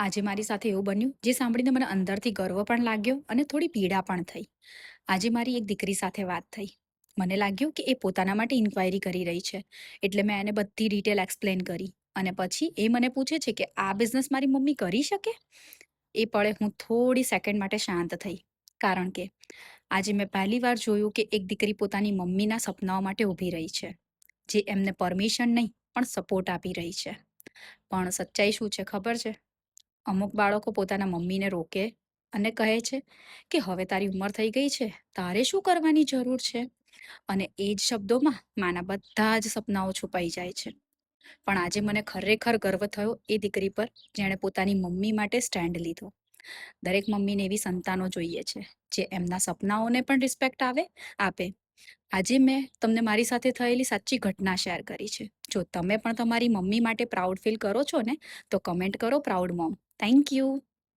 આજે મારી સાથે એવું બન્યું જે સાંભળીને મને અંદરથી ગર્વ પણ લાગ્યો અને થોડી પીડા પણ થઈ. આજે મારી એક દીકરી સાથે વાત થઈ. મને લાગ્યું કે એ પોતાના માટે ઇન્ક્વાયરી કરી રહી છે. એટલે મેં એને બધી ડિટેલ એક્સપ્લેન કરી. અને પછી એ મને પૂછે છે કે આ બિઝનેસ મારી મમ્મી કરી શકે? એ પળે હું થોડી સેકન્ડ માટે શાંત થઈ. કારણ કે આજે મેં પહેલી વાર જોયું કે એક દીકરી પોતાની મમ્મીના સપનાઓ માટે ઊભી રહી છે. જે એમને પરમિશન નહીં પણ સપોર્ટ આપી રહી છે. પણ સચ્ચાઈ શું છે ખબર છે? અમુક બાળકો પોતાના મમ્મીને રોકે અને કહે છે કે હવે તારી ઉંમર થઈ ગઈ છે, તારે શું કરવાની જરૂર છે? અને એ જ શબ્દોમાં માના બધા જ સપનાઓ છુપાઈ જાય છે. પણ આજે મને ખરેખર ગર્વ થયો એ દીકરી પર, જેણે પોતાની મમ્મી માટે સ્ટેન્ડ લીધો. દરેક મમ્મીને એવી સંતાનો જોઈએ છે જે એમના સપનાઓને પણ રિસ્પેક્ટ આપે. આજે મેં તમને મારી સાથે થયેલી સાચી ઘટના શેર કરી છે. જો તમે પણ તમારી મમ્મી માટે પ્રાઉડ ફીલ કરો છો ને, તો કમેન્ટ કરો પ્રાઉડ મોમ. Thank you.